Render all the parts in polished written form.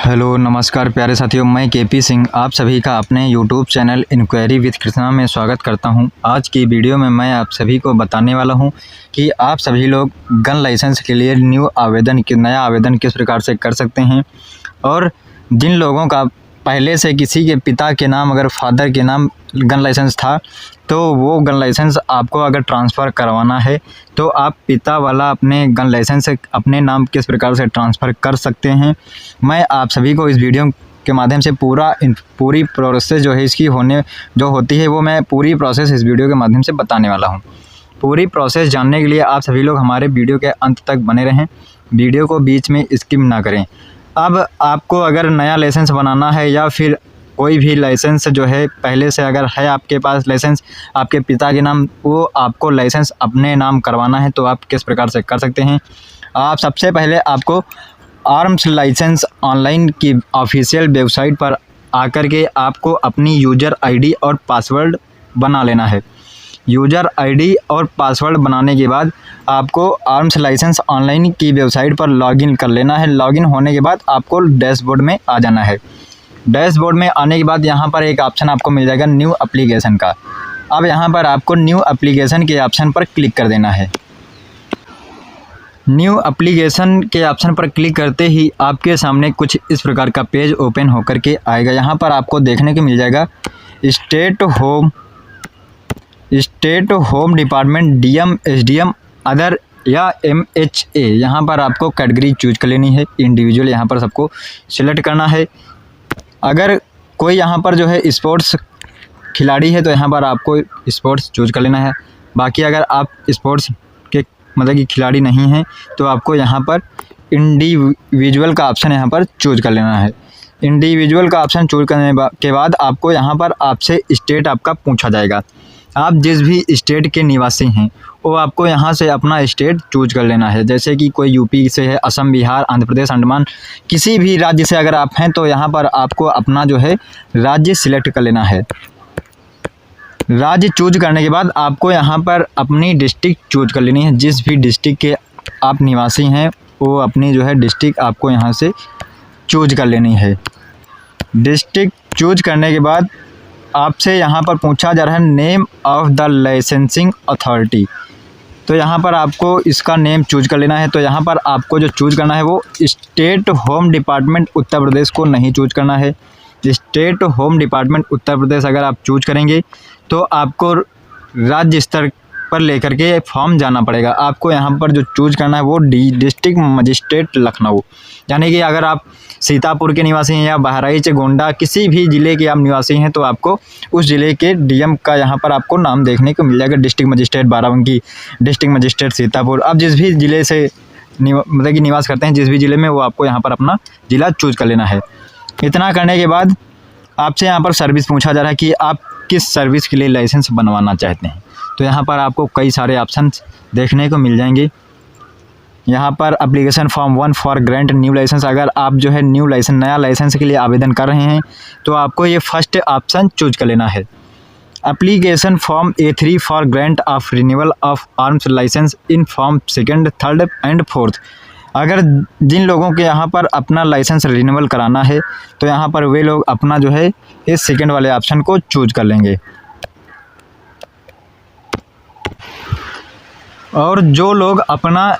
Hello नमस्कार प्यारे साथियों, मैं केपी सिंह आप सभी का अपने YouTube channel inquiry with Krishna में स्वागत करता हूं। आज की वीडियो में मैं आप सभी को बताने वाला हूं कि आप सभी लोग गन लाइसेंस के लिए नया आवेदन किस प्रकार से कर सकते हैं। और जिन लोगों का पहले से किसी के पिता के नाम अगर फादर के नाम गन लाइसेंस था तो वो गन लाइसेंस आपको अगर ट्रांसफ़र करवाना है तो आप पिता वाला अपने गन लाइसेंस अपने नाम किस प्रकार से ट्रांसफ़र कर सकते हैं। मैं आप सभी को इस वीडियो के माध्यम से पूरी प्रोसेस जो है इसकी होती है वो मैं पूरी प्रोसेस इस वीडियो के माध्यम से बताने वाला हूँ। पूरी प्रोसेस जानने के लिए आप सभी लोग हमारे वीडियो के अंत तक बने रहें, वीडियो को बीच में स्किप ना करें। अब आपको अगर नया लाइसेंस बनाना है या फिर कोई भी लाइसेंस जो है पहले से अगर है आपके पास लाइसेंस आपके पिता के नाम, वो आपको लाइसेंस अपने नाम करवाना है तो आप किस प्रकार से कर सकते हैं। आप सबसे पहले आपको आर्म्स लाइसेंस ऑनलाइन की ऑफिशियल वेबसाइट पर आकर के आपको अपनी यूज़र आईडी और पासवर्ड बना लेना है। यूज़र आईडी और पासवर्ड बनाने के बाद आपको आर्म्स लाइसेंस ऑनलाइन की वेबसाइट पर लॉगिन कर लेना है। लॉगिन होने के बाद आपको डैशबोर्ड में आ जाना है। डैशबोर्ड में आने के बाद यहाँ पर एक ऑप्शन आपको मिल जाएगा न्यू एप्लीकेशन का। अब यहाँ पर आपको न्यू एप्लीकेशन के ऑप्शन पर क्लिक कर देना है। न्यू एप्लीकेशन के ऑप्शन पर क्लिक करते ही आपके सामने कुछ इस प्रकार का पेज ओपन होकर के आएगा। यहाँ पर आपको देखने को मिल जाएगा state home department DM SDM other या MHA। यहाँ पर आपको कैटेगरी चूज कर लेनी है, इंडिविजुअल यहाँ पर सबको सिलेक्ट करना है। अगर कोई यहाँ पर जो है स्पोर्ट्स खिलाड़ी है तो यहाँ पर आपको स्पोर्ट्स चूज कर लेना है। बाकी अगर आप स्पोर्ट्स के मतलब कि खिलाड़ी नहीं हैं तो आपको यहाँ पर इंडिविजुअल का ऑप्शन यहाँ पर चूज कर लेना है। इंडिविजुअल का ऑप्शन चूज करने के बाद आपको यहाँ पर आपसे स्टेट आपका पूछा जाएगा। आप जिस भी स्टेट के निवासी हैं वो आपको यहाँ से अपना स्टेट चूज कर लेना है। जैसे कि कोई यूपी से है, असम, बिहार, आंध्र प्रदेश, अंडमान, किसी भी राज्य से अगर आप हैं तो यहाँ पर आपको अपना जो है राज्य सिलेक्ट कर लेना है। राज्य चूज करने के बाद आपको यहाँ पर अपनी डिस्ट्रिक्ट चूज कर लेनी है। जिस भी डिस्ट्रिक्ट के आप निवासी हैं वो अपनी जो है डिस्ट्रिक्ट आपको यहाँ से चूज कर लेनी है। डिस्ट्रिक्ट चूज करने के बाद आपसे यहाँ पर पूछा जा रहा है name of the licensing authority. तो यहाँ पर आपको इसका नेम चूज कर लेना है। तो यहाँ पर आपको जो चूज करना है वो state home department Uttar Pradesh को नहीं चूज करना है। State home department Uttar Pradesh अगर आप चूज करेंगे तो आपको राज्य स्तर पर लेकर के फॉर्म जाना पड़ेगा। आपको यहाँ पर जो चूज करना है वो डिस्ट्रिक्ट मजिस्ट्रेट लखनऊ, यानी कि अगर आप सीतापुर के निवासी हैं या बहराइच, गोंडा, किसी भी ज़िले के आप निवासी हैं तो आपको उस ज़िले के डीएम का यहाँ पर आपको नाम देखने को मिल जाएगा। District magistrate Barabanki, district magistrate Sitapur. आप जिस भी ज़िले से मतलब कि निवास करते हैं, जिस भी ज़िले में, वो आपको यहाँ पर अपना ज़िला चूज कर लेना है। इतना करने के बाद आपसे यहाँ पर सर्विस पूछा जा रहा है कि आप किस सर्विस के लिए लाइसेंस बनवाना चाहते हैं। तो यहाँ पर आपको कई सारे ऑप्शंस देखने को मिल जाएंगे। यहाँ पर application form 1 for grant new licence, अगर आप जो है नया लाइसेंस के लिए आवेदन कर रहे हैं तो आपको ये फर्स्ट ऑप्शन चूज कर लेना है। Application form A3 for grant of renewal of arms licence in form 2nd, 3rd and 4th। अगर जिन लोगों के यहाँ पर अपना लाइसेंस रिन्यूअल कराना है तो यहाँ पर वे लोग अपना जो है इस सेकेंड वाले ऑप्शन को चूज कर लेंगे। और जो लोग अपना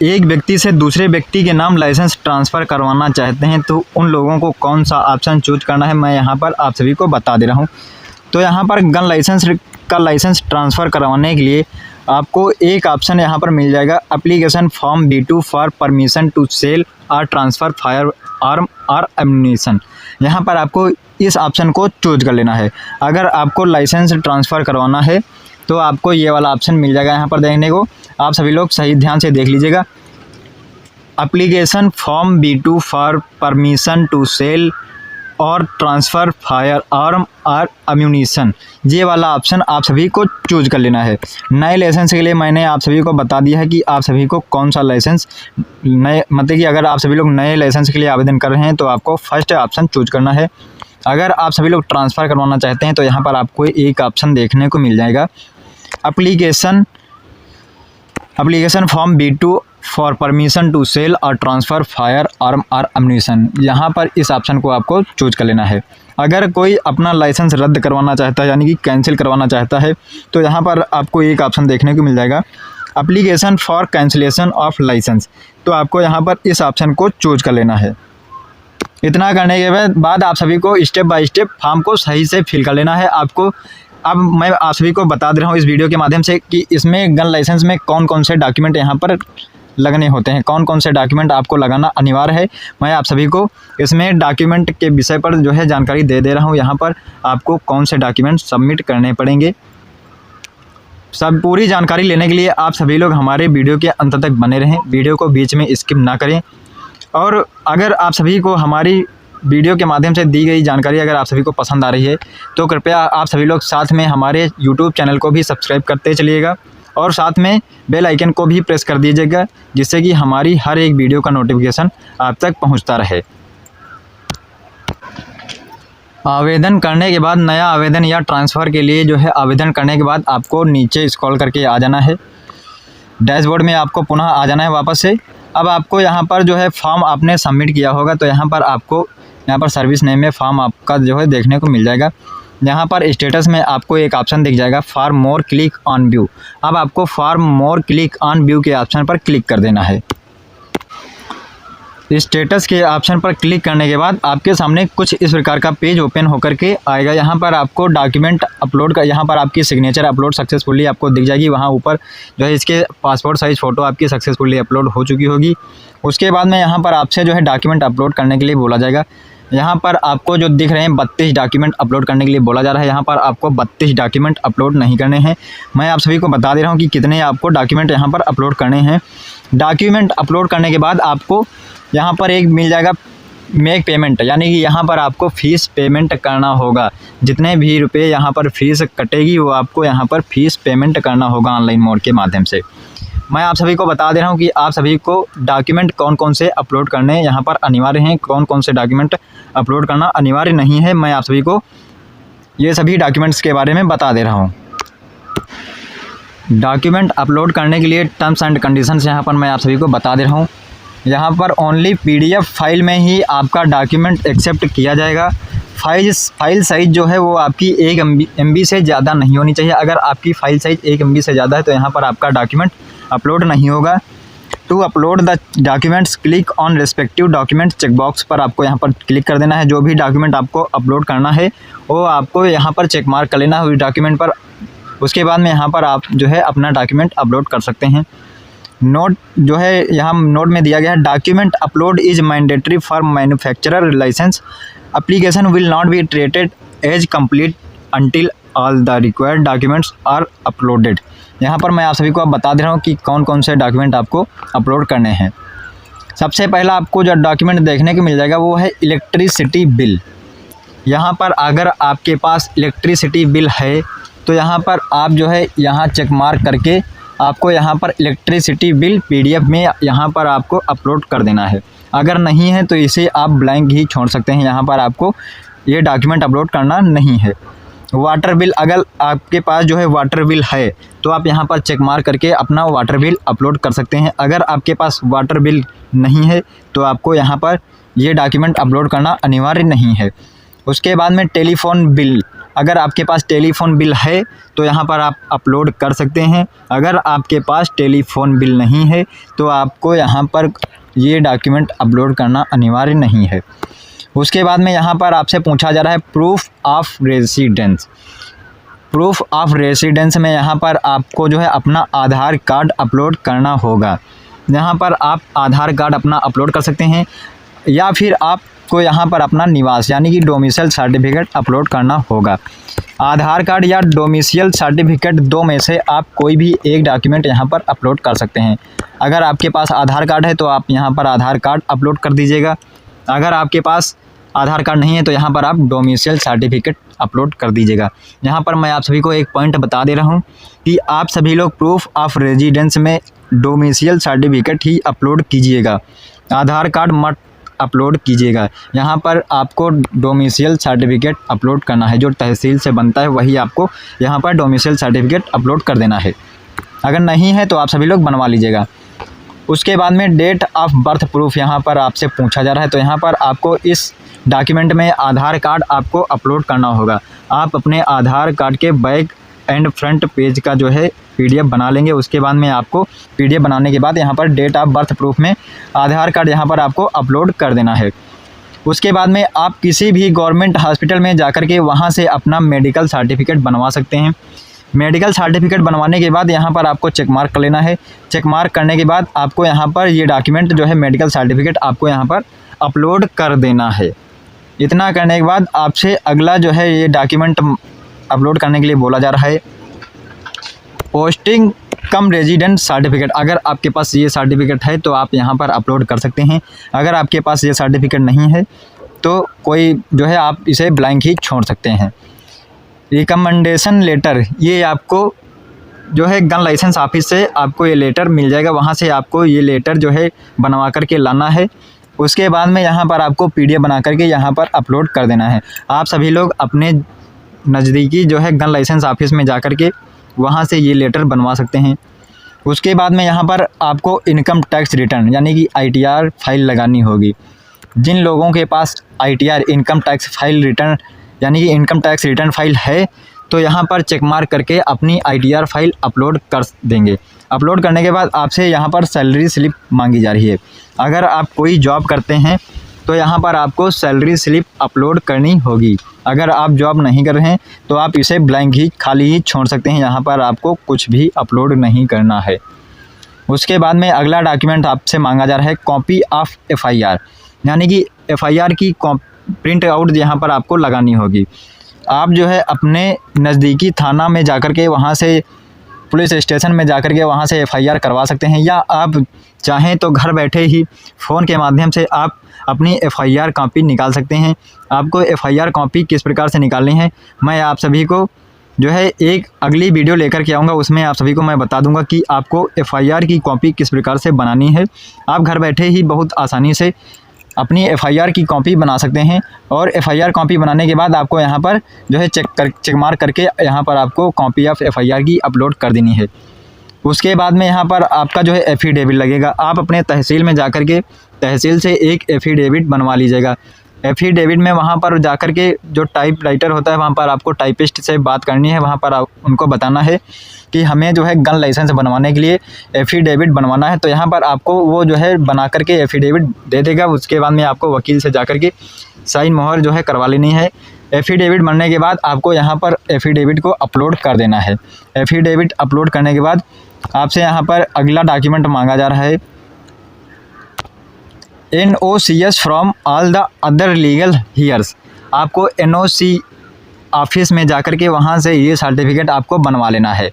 एक व्यक्ति से दूसरे व्यक्ति के नाम लाइसेंस ट्रांसफ़र करवाना चाहते हैं तो उन लोगों को कौन सा ऑप्शन चूज करना है मैं यहाँ पर आप सभी को बता दे रहा हूँ। तो यहाँ पर गन लाइसेंस ट्रांसफ़र करवाने के लिए आपको एक ऑप्शन यहाँ पर मिल जाएगा application form B2 for permission to sale और ट्रांसफ़र फायर आर्म और एम्यूनिशन। यहाँ पर आपको इस ऑप्शन को चूज कर लेना है। अगर आपको लाइसेंस ट्रांसफ़र करवाना है तो आपको ये वाला ऑप्शन मिल जाएगा यहाँ पर देखने को। आप सभी लोग सही ध्यान से देख लीजिएगा। Application form B2 for permission to sale और ट्रांसफ़र फायर आर्म और एम्यूनिशन, ये वाला ऑप्शन आप सभी को चूज कर लेना है। नए लाइसेंस के लिए मैंने आप सभी को बता दिया है कि आप सभी को कौन सा लाइसेंस मतलब कि अगर आप सभी लोग नए लाइसेंस के लिए आवेदन कर रहे हैं तो आपको फर्स्ट ऑप्शन चूज करना है। अगर आप सभी लोग ट्रांसफ़र करवाना चाहते हैं तो यहाँ पर आपको एक ऑप्शन देखने को मिल जाएगा application form B2 for permission to sale और ट्रांसफ़र फायर आर्म और अम्यूनिशन, यहाँ पर इस ऑप्शन को आपको चूज कर लेना है। अगर कोई अपना लाइसेंस रद्द करवाना चाहता है यानी कि कैंसिल करवाना चाहता है तो यहाँ पर आपको एक ऑप्शन देखने को मिल जाएगा, application for cancellation of licence. तो आपको यहाँ पर इस ऑप्शन को चूज कर लेना है। इतना करने के बाद आप सभी को स्टेप बाय स्टेप फॉर्म को सही से फिल कर लेना है। आपको अब मैं आप सभी को बता दे रहा हूँ इस वीडियो के माध्यम से कि इसमें गन लाइसेंस में कौन कौन से डॉक्यूमेंट यहाँ पर लगने होते हैं, कौन कौन से डॉक्यूमेंट आपको लगाना अनिवार्य है। मैं आप सभी को इसमें डॉक्यूमेंट के विषय पर जो है जानकारी दे रहा हूँ। यहाँ पर आपको कौन से डॉक्यूमेंट सबमिट करने पड़ेंगे, सब पूरी जानकारी लेने के लिए आप सभी लोग हमारे वीडियो के अंत तक बने रहें, वीडियो को बीच में स्किप ना करें। और अगर आप सभी को हमारी वीडियो के माध्यम से दी गई जानकारी अगर आप सभी को पसंद आ रही है तो कृपया आप सभी लोग साथ में हमारे यूट्यूब चैनल को भी सब्सक्राइब करते चलिएगा और साथ में बेल आइकन को भी प्रेस कर दीजिएगा, जिससे कि हमारी हर एक वीडियो का नोटिफिकेशन आप तक पहुंचता रहे। आवेदन करने के बाद नया आवेदन या ट्रांसफ़र के लिए जो है आवेदन करने के बाद आपको नीचे स्क्रॉल करके आ जाना है, डैशबोर्ड में आपको पुनः आ जाना है वापस से। अब आपको यहाँ पर जो है फॉर्म आपने सबमिट किया होगा तो यहाँ पर आपको यहाँ पर सर्विस नेम में फॉर्म आपका जो है देखने को मिल जाएगा। यहाँ पर स्टेटस में आपको एक ऑप्शन दिख जाएगा for more click on view. अब आपको for more click on view के ऑप्शन पर क्लिक कर देना है। स्टेटस के ऑप्शन पर क्लिक करने के बाद आपके सामने कुछ इस प्रकार का पेज ओपन होकर के आएगा। यहाँ पर आपको डॉक्यूमेंट अपलोड का, यहाँ पर आपकी सिग्नेचर अपलोड सक्सेसफुली आपको दिख जाएगी। वहाँ ऊपर जो है इसके पासपोर्ट साइज़ फ़ोटो आपकी सक्सेसफुली अपलोड हो चुकी होगी। उसके बाद में यहाँ पर आपसे जो है डॉक्यूमेंट अपलोड करने के लिए बोला जाएगा। यहाँ पर आपको जो दिख रहे हैं 32 डॉक्यूमेंट अपलोड करने के लिए बोला जा रहा है। यहाँ पर आपको 32 डॉक्यूमेंट अपलोड नहीं करने हैं। मैं आप सभी को बता दे रहा हूँ कि कितने आपको डॉक्यूमेंट यहाँ पर अपलोड करने हैं। डॉक्यूमेंट अपलोड करने के बाद आपको यहाँ पर एक मिल जाएगा मेक पेमेंट, यानी कि यहाँ पर आपको फ़ीस पेमेंट करना होगा। जितने भी रुपये यहाँ पर फ़ीस कटेगी वो आपको यहाँ पर फ़ीस पेमेंट करना होगा ऑनलाइन मोड के माध्यम से। मैं आप सभी को बता दे रहा हूँ कि आप सभी को डॉक्यूमेंट कौन कौन से अपलोड करने यहाँ पर अनिवार्य हैं, कौन कौन से डॉक्यूमेंट अपलोड करना अनिवार्य नहीं है। मैं आप सभी को ये सभी डॉक्यूमेंट्स के बारे में बता दे रहा हूँ। डॉक्यूमेंट अपलोड करने के लिए टर्म्स एंड कंडीशंस यहाँ पर मैं आप सभी को बता दे रहा हूँ। यहाँ पर ओनली PDF फाइल में ही आपका डॉक्यूमेंट एक्सेप्ट किया जाएगा। फाइल साइज़ जो है वो आपकी 1 MB से ज़्यादा नहीं होनी चाहिए। अगर आपकी फ़ाइल साइज़ 1 MB से ज़्यादा है तो यहाँ पर आपका डॉक्यूमेंट अपलोड नहीं होगा। To upload the documents click on respective document checkbox पर आपको यहाँ पर क्लिक कर देना है। जो भी डॉक्यूमेंट आपको अपलोड करना है वो आपको यहाँ पर चेक मार्क कर लेना है उस डॉक्यूमेंट पर। उसके बाद में यहाँ पर आप जो है अपना डॉक्यूमेंट अपलोड कर सकते हैं। नोट जो है यहाँ नोट में दिया गया है, document upload is mandatory for manufacturer licence application will not be treated as complete until all the required documents are uploaded. यहाँ पर मैं आप सभी को अब बता दे रहा हूँ कि कौन कौन से डॉक्यूमेंट आपको अपलोड करने हैं। सबसे पहला आपको जो डॉक्यूमेंट देखने को मिल जाएगा वो है इलेक्ट्रिसिटी बिल। यहाँ पर अगर आपके पास इलेक्ट्रिसिटी बिल है तो यहाँ पर आप जो है यहाँ चेक मार्क करके आपको यहाँ पर इलेक्ट्रिसिटी बिल PDF में यहाँ पर आपको अपलोड कर देना है। अगर नहीं है तो इसे आप ब्लैंक ही छोड़ सकते हैं, यहाँ पर आपको ये डॉक्यूमेंट अपलोड करना नहीं है। वाटर बिल, अगर आपके पास जो है वाटर बिल है तो आप यहाँ पर चेक मार्क करके अपना वाटर बिल अपलोड कर सकते हैं। अगर आपके पास वाटर बिल नहीं है तो आपको यहाँ पर ये डॉक्यूमेंट अपलोड करना अनिवार्य नहीं है। उसके बाद में टेलीफोन बिल, अगर आपके पास टेलीफोन बिल है तो यहाँ पर आप अपलोड कर सकते हैं। अगर आपके पास टेलीफोन बिल नहीं है तो आपको यहाँ पर ये डॉक्यूमेंट अपलोड करना अनिवार्य नहीं है। उसके बाद में यहाँ पर आपसे पूछा जा रहा है proof of residence. Proof of residence में यहाँ पर आपको जो है अपना आधार कार्ड अपलोड करना होगा। यहाँ पर आप आधार कार्ड अपना अपलोड कर सकते हैं या फिर आपको यहाँ पर अपना निवास यानी कि डोमिसाइल सर्टिफिकेट अपलोड करना होगा। आधार कार्ड या डोमिसाइल सर्टिफिकेट दो में से आप कोई भी एक डॉक्यूमेंट यहाँ पर अपलोड कर सकते हैं। अगर आपके पास आधार कार्ड है तो आप यहाँ पर आधार कार्ड अपलोड कर दीजिएगा। अगर आपके पास आधार कार्ड नहीं है तो यहाँ पर आप डोमिसाइल सर्टिफिकेट अपलोड कर दीजिएगा। यहाँ पर मैं आप सभी को एक पॉइंट बता दे रहा हूँ कि आप सभी लोग प्रूफ ऑफ रेजिडेंस में डोमिसाइल सर्टिफिकेट ही अपलोड कीजिएगा, आधार कार्ड मत अपलोड कीजिएगा। यहाँ पर आपको डोमिसाइल सर्टिफिकेट अपलोड करना है, जो तहसील से बनता है वही आपको यहाँ पर डोमिसाइल सर्टिफिकेट अपलोड कर देना है। अगर नहीं है तो आप सभी लोग बनवा लीजिएगा। उसके बाद में डेट ऑफ बर्थ प्रूफ यहाँ पर आपसे पूछा जा रहा है, तो यहाँ पर आपको इस डॉक्यूमेंट में आधार कार्ड आपको अपलोड करना होगा। आप अपने आधार कार्ड के बैक एंड फ्रंट पेज का जो है PDF बना लेंगे। उसके बाद में आपको PDF बनाने के बाद यहाँ पर डेट ऑफ बर्थ प्रूफ में आधार कार्ड यहाँ पर आपको अपलोड कर देना है। उसके बाद में आप किसी भी गवर्नमेंट हॉस्पिटल में जाकर के वहाँ से अपना मेडिकल सर्टिफिकेट बनवा सकते हैं। मेडिकल सर्टिफिकेट बनवाने के बाद यहाँ पर आपको चेक मार्क कर लेना है। चेक मार्क करने के बाद आपको यहाँ पर ये डॉक्यूमेंट जो है मेडिकल सर्टिफिकेट आपको यहाँ पर अपलोड कर देना है। इतना करने के बाद आपसे अगला जो है ये डॉक्यूमेंट अपलोड करने के लिए बोला जा रहा है पोस्टिंग कम रेजिडेंट सर्टिफिकेट। अगर आपके पास ये सर्टिफिकेट है तो आप यहाँ पर अपलोड कर सकते हैं। अगर आपके पास ये सर्टिफिकेट नहीं है तो कोई जो है आप इसे ब्लैंक ही छोड़ सकते हैं। रिकमेंडेशन लेटर, ये आपको जो है गन लाइसेंस ऑफिस से आपको ये लेटर मिल जाएगा, वहाँ से आपको ये लेटर जो है बनवा करके लाना है। उसके बाद में यहाँ पर आपको PDF बना करके यहाँ पर अपलोड कर देना है। आप सभी लोग अपने नज़दीकी जो है गन लाइसेंस ऑफिस में जा कर के वहाँ से ये लेटर बनवा सकते हैं। उसके बाद में यहाँ पर आपको इनकम टैक्स रिटर्न यानी कि ITR फाइल लगानी होगी। जिन लोगों के पास ITR income tax file return यानी कि इनकम टैक्स रिटर्न फाइल है तो यहाँ पर चेक मार्क करके अपनी ITR फाइल अपलोड कर देंगे। अपलोड करने के बाद आपसे यहाँ पर सैलरी स्लिप मांगी जा रही है। अगर आप कोई जॉब करते हैं तो यहाँ पर आपको सैलरी स्लिप अपलोड करनी होगी। अगर आप जॉब नहीं कर रहे हैं तो आप इसे ब्लैंक ही खाली ही छोड़ सकते हैं, यहाँ पर आपको कुछ भी अपलोड नहीं करना है। उसके बाद में अगला डॉक्यूमेंट आपसे मांगा जा रहा है कॉपी ऑफ FIR यानी कि FIR की प्रिंट आउट यहाँ पर आपको लगानी होगी। आप जो है अपने नज़दीकी थाना में जाकर के वहाँ से पुलिस स्टेशन में जाकर के वहाँ से FIR करवा सकते हैं, या आप चाहें तो घर बैठे ही फ़ोन के माध्यम से आप अपनी FIR कॉपी निकाल सकते हैं। आपको FIR कॉपी किस प्रकार से निकालनी है मैं आप सभी को जो है एक अगली वीडियो लेकर के आऊँगा, उसमें आप सभी को मैं बता दूंगा कि आपको FIR की कॉपी किस प्रकार से बनानी है। आप घर बैठे ही बहुत आसानी से अपनी FIR की कॉपी बना सकते हैं। और FIR कॉपी बनाने के बाद आपको यहाँ पर जो है चेक मार्क करके यहाँ पर आपको कॉपी ऑफ FIR की अपलोड कर देनी है। उसके बाद में यहाँ पर आपका जो है एफिडेविट लगेगा। आप अपने तहसील में जाकर के तहसील से एक एफिडेविट बनवा लीजिएगा। एफिडेविट में वहाँ पर जाकर के जो टाइप राइटर होता है वहाँ पर आपको टाइपिस्ट से बात करनी है। वहाँ पर उनको बताना है कि हमें जो है गन लाइसेंस बनवाने के लिए एफिडेविट बनवाना है, तो यहाँ पर आपको वो जो है बना करके एफिडेविट दे देगा। उसके बाद में आपको वकील से जाकर के साइन मोहर जो है करवा लेनी है। एफिडेविट बनने के बाद आपको यहाँ पर एफिडेविट को अपलोड कर देना है। एफिडेविट अपलोड करने के बाद आपसे यहाँ पर अगला डॉक्यूमेंट मांगा जा रहा है NOCS from all the other legal heirs. आपको NOC ऑफिस में जाकर के वहाँ से ये सर्टिफिकेट आपको बनवा लेना है।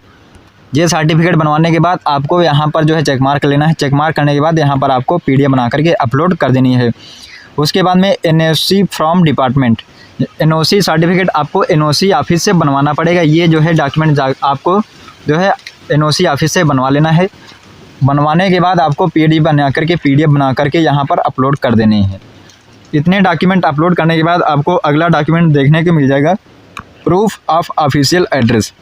ये सर्टिफिकेट बनवाने के बाद आपको यहाँ पर जो है चेक मार्क लेना है। चेक मार्क करने के बाद यहाँ पर आपको PDF बना करके अपलोड कर देनी है। उसके बाद में NOC from department, NOC certificate आपको NOC ऑफिस से बनवाना पड़ेगा। ये जो है डॉक्यूमेंट आपको जो है NOC ऑफिस से बनवा लेना है। बनवाने के बाद आपको PDF बना करके यहाँ पर अपलोड कर देने हैं। इतने डॉक्यूमेंट अपलोड करने के बाद आपको अगला डॉक्यूमेंट देखने को मिल जाएगा प्रूफ ऑफ ऑफिशियल एड्रेस।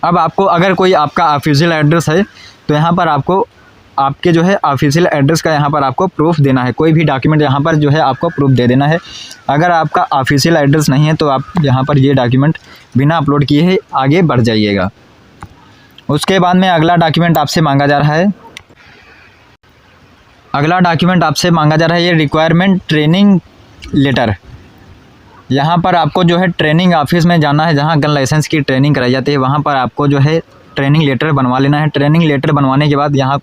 अब आपको अगर कोई आपका ऑफिशियल एड्रेस है तो यहाँ पर आपको आपके जो है ऑफिशियल एड्रेस का यहाँ पर आपको प्रूफ देना है। कोई भी डॉक्यूमेंट यहाँ पर जो है आपको प्रूफ दे देना है। अगर आपका ऑफिशियल एड्रेस नहीं है तो आप यहाँ पर ये डॉक्यूमेंट बिना अपलोड किए ही आगे बढ़ जाइएगा। उसके बाद में अगला डॉक्यूमेंट आपसे मांगा जा रहा है ये रिक्वायरमेंट ट्रेनिंग लेटर। यहाँ पर आपको जो है ट्रेनिंग ऑफिस में जाना है जहाँ गन लाइसेंस की ट्रेनिंग कराई जाती है। वहाँ पर आपको जो है ट्रेनिंग लेटर बनवा लेना है। ट्रेनिंग लेटर बनवाने के बाद यहाँ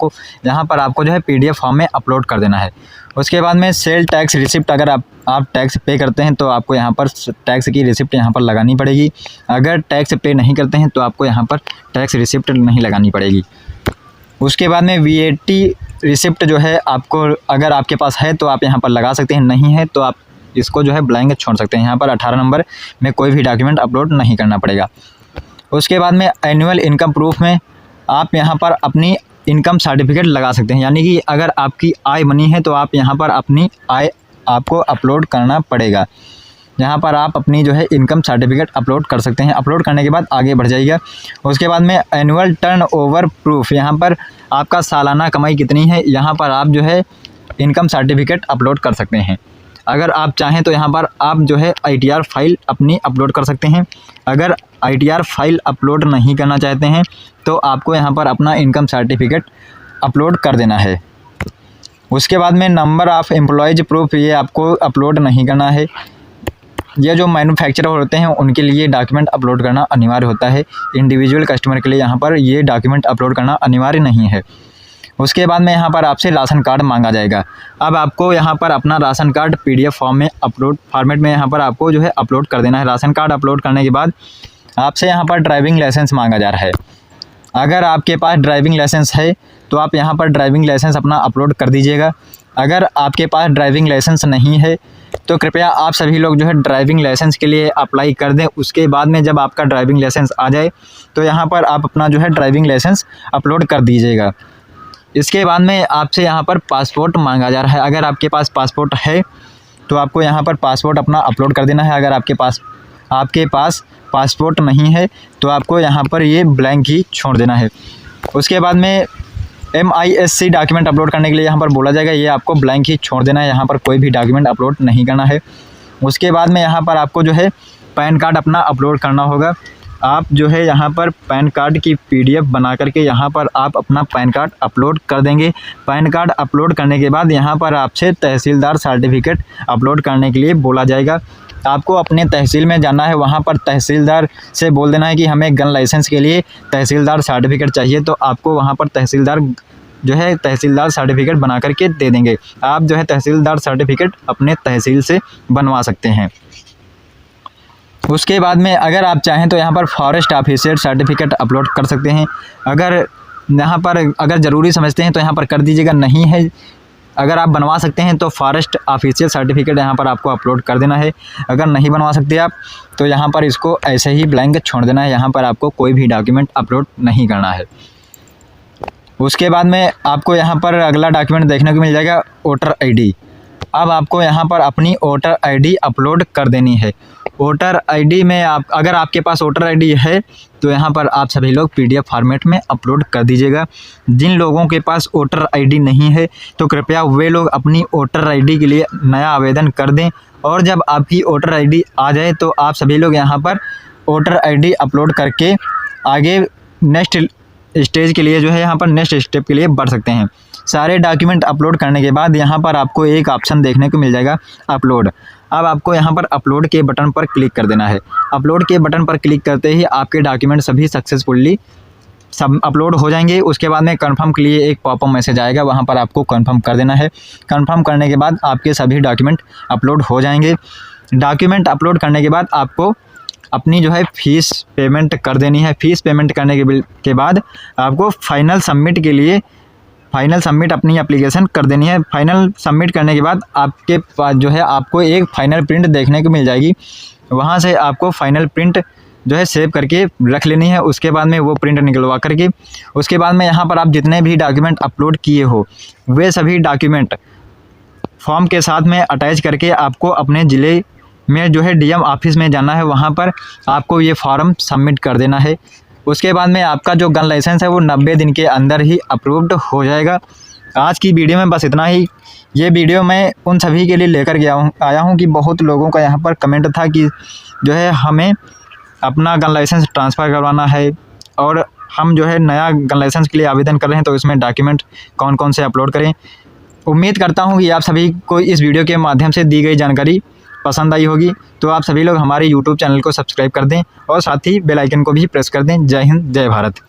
पर आपको जो है PDF फॉर्म में अपलोड कर देना है। उसके बाद में सेल टैक्स रिसिप्ट, अगर आप टैक्स पे करते हैं तो आपको यहाँ पर टैक्स की रिसिप्ट यहाँ पर लगानी पड़ेगी। अगर टैक्स पे नहीं करते हैं तो आपको यहाँ पर टैक्स रिसिप्ट नहीं लगानी पड़ेगी। उसके बाद में VAT रिसिप्ट जो है आपको अगर आपके पास है तो आप यहाँ पर लगा सकते हैं, नहीं है तो आप इसको जो है ब्लैंक छोड़ सकते हैं। यहाँ पर 18 नंबर में कोई भी डॉक्यूमेंट अपलोड नहीं करना पड़ेगा। उसके बाद में एनुअल इनकम प्रूफ में आप यहाँ पर अपनी इनकम सर्टिफिकेट लगा सकते हैं। यानी कि अगर आपकी आय बनी है तो आप यहाँ पर अपनी आय आपको अपलोड करना पड़ेगा। यहाँ पर आप अपनी जो है इनकम सर्टिफिकेट अपलोड कर सकते हैं। अपलोड करने के बाद आगे बढ़ जाइएगा। उसके बाद में एनुअल टर्नओवर प्रूफ, यहाँ पर आपका सालाना कमाई कितनी है, यहाँ पर आप जो है इनकम सर्टिफिकेट अपलोड कर सकते हैं। अगर आप चाहें तो यहाँ पर आप जो है ITR फाइल अपनी अपलोड कर सकते हैं। अगर ITR फाइल अपलोड नहीं करना चाहते हैं तो आपको यहाँ पर अपना इनकम सर्टिफिकेट अपलोड कर देना है। उसके बाद में नंबर ऑफ़ एम्प्लॉयज़ प्रूफ, ये आपको अपलोड नहीं करना है। ये जो मैन्युफैक्चरर होते हैं उनके लिए डॉक्यूमेंट अपलोड करना अनिवार्य होता है। इंडिविजुअल कस्टमर के लिए यहाँ पर ये डॉक्यूमेंट अपलोड करना अनिवार्य नहीं है। उसके बाद में यहाँ पर आपसे राशन कार्ड मांगा जाएगा। अब आपको यहाँ पर अपना राशन कार्ड PDF फॉर्म में फॉर्मेट में यहाँ पर आपको जो है अपलोड कर देना है। राशन कार्ड अपलोड करने के बाद आपसे यहाँ पर ड्राइविंग लाइसेंस मांगा जा रहा है। अगर आपके पास ड्राइविंग लाइसेंस है तो आप यहाँ पर ड्राइविंग लाइसेंस अपना अपलोड कर दीजिएगा। अगर आपके पास ड्राइविंग लाइसेंस नहीं है तो कृपया आप सभी लोग जो है ड्राइविंग लाइसेंस के लिए अप्लाई कर दें। उसके बाद में जब आपका ड्राइविंग लाइसेंस आ जाए तो यहाँ पर आप अपना जो है ड्राइविंग लाइसेंस अपलोड कर दीजिएगा। इसके बाद में आपसे यहाँ पर पासपोर्ट मांगा जा रहा है। अगर आपके पास पासपोर्ट है तो आपको यहाँ पर पासपोर्ट अपना अपलोड कर देना है। अगर आपके पास पासपोर्ट नहीं है तो आपको यहाँ पर ये ब्लैंक ही छोड़ देना है। उसके बाद में MISC डॉक्यूमेंट अपलोड करने के लिए यहाँ पर बोला जाएगा, ये आपको ब्लैंक ही छोड़ देना है। यहाँ पर कोई भी डॉक्यूमेंट अपलोड नहीं करना है। उसके बाद में यहाँ पर आपको जो है पैन कार्ड अपना अपलोड करना होगा। आप जो है यहाँ पर पैन कार्ड की PDF बना करके यहाँ पर आप अपना पैन कार्ड अपलोड कर देंगे। पैन कार्ड अपलोड करने के बाद यहाँ पर आपसे तहसीलदार सर्टिफिकेट अपलोड करने के लिए बोला जाएगा। आपको अपने तहसील में जाना है, वहाँ पर तहसीलदार से बोल देना है कि हमें गन लाइसेंस के लिए तहसीलदार सर्टिफिकेट चाहिए, तो आपको वहाँ पर तहसीलदार सर्टिफिकेट बना करके दे देंगे। आप जो है तहसीलदार सर्टिफिकेट अपने तहसील से बनवा सकते हैं। उसके बाद में अगर आप चाहें तो यहाँ पर फॉरेस्ट ऑफिसर सर्टिफिकेट अपलोड कर सकते हैं। अगर ज़रूरी समझते हैं तो यहाँ पर कर दीजिएगा, नहीं है अगर आप बनवा सकते हैं तो फॉरेस्ट ऑफिसर सर्टिफिकेट यहाँ पर आपको अपलोड कर देना है। अगर नहीं बनवा सकते आप तो यहाँ पर इसको ऐसे ही ब्लैंक छोड़ देना है। यहाँ पर आपको कोई भी डॉक्यूमेंट अपलोड नहीं करना है। उसके बाद में आपको यहाँ पर अगला डॉक्यूमेंट देखने को मिल जाएगा वोटर ID। अब आपको यहाँ पर अपनी वोटर ID अपलोड कर देनी है। वोटर ID में अगर आपके पास वोटर ID है तो यहाँ पर आप सभी लोग PDF फॉर्मेट में अपलोड कर दीजिएगा। जिन लोगों के पास वोटर ID नहीं है तो कृपया वे लोग अपनी वोटर ID के लिए नया आवेदन कर दें, और जब आपकी वोटर ID आ जाए तो आप सभी लोग यहाँ पर वोटर ID अपलोड करके आगे नेक्स्ट स्टेज के लिए जो है यहाँ पर नेक्स्ट स्टेप के लिए बढ़ सकते हैं। सारे डॉक्यूमेंट अपलोड करने के बाद यहाँ पर आपको एक ऑप्शन देखने को मिल जाएगा अपलोड। अब आपको यहाँ पर अपलोड के बटन पर क्लिक कर देना है। अपलोड के बटन पर क्लिक करते ही आपके डॉक्यूमेंट सभी सक्सेसफुली सब अपलोड हो जाएंगे। उसके बाद में कन्फर्म के लिए एक पॉपअप मैसेज आएगा, वहाँ पर आपको कन्फर्म कर देना है। कन्फर्म करने के बाद आपके सभी डॉक्यूमेंट अपलोड हो जाएंगे। डॉक्यूमेंट अपलोड करने के बाद आपको अपनी जो है फ़ीस पेमेंट कर देनी है। फ़ीस पेमेंट करने के बाद आपको फाइनल सबमिट अपनी एप्लीकेशन कर देनी है। फाइनल सबमिट करने के बाद आपके पास जो है आपको एक फ़ाइनल प्रिंट देखने को मिल जाएगी। वहाँ से आपको फ़ाइनल प्रिंट जो है सेव करके रख लेनी है। उसके बाद में वो प्रिंट निकलवा करके उसके बाद में यहाँ पर आप जितने भी डॉक्यूमेंट अपलोड किए हो वे सभी डॉक्यूमेंट फॉर्म के साथ में अटैच करके आपको अपने ज़िले में जो है DM ऑफिस में जाना है। वहाँ पर आपको ये फॉर्म सबमिट कर देना है। उसके बाद में आपका जो गन लाइसेंस है वो 90 दिन के अंदर ही अप्रूव्ड हो जाएगा। आज की वीडियो में बस इतना ही। ये वीडियो मैं उन सभी के लिए लेकर आया हूँ कि बहुत लोगों का यहाँ पर कमेंट था कि जो है हमें अपना गन लाइसेंस ट्रांसफ़र करवाना है और हम जो है नया गन लाइसेंस के लिए आवेदन कर रहे हैं, तो इसमें डॉक्यूमेंट कौन कौन से अपलोड करें। उम्मीद करता हूँ कि आप सभी को इस वीडियो के माध्यम से दी गई जानकारी पसंद आई होगी। तो आप सभी लोग हमारे YouTube चैनल को सब्सक्राइब कर दें और साथ ही बेल आइकन को भी प्रेस कर दें। जय हिंद, जय भारत।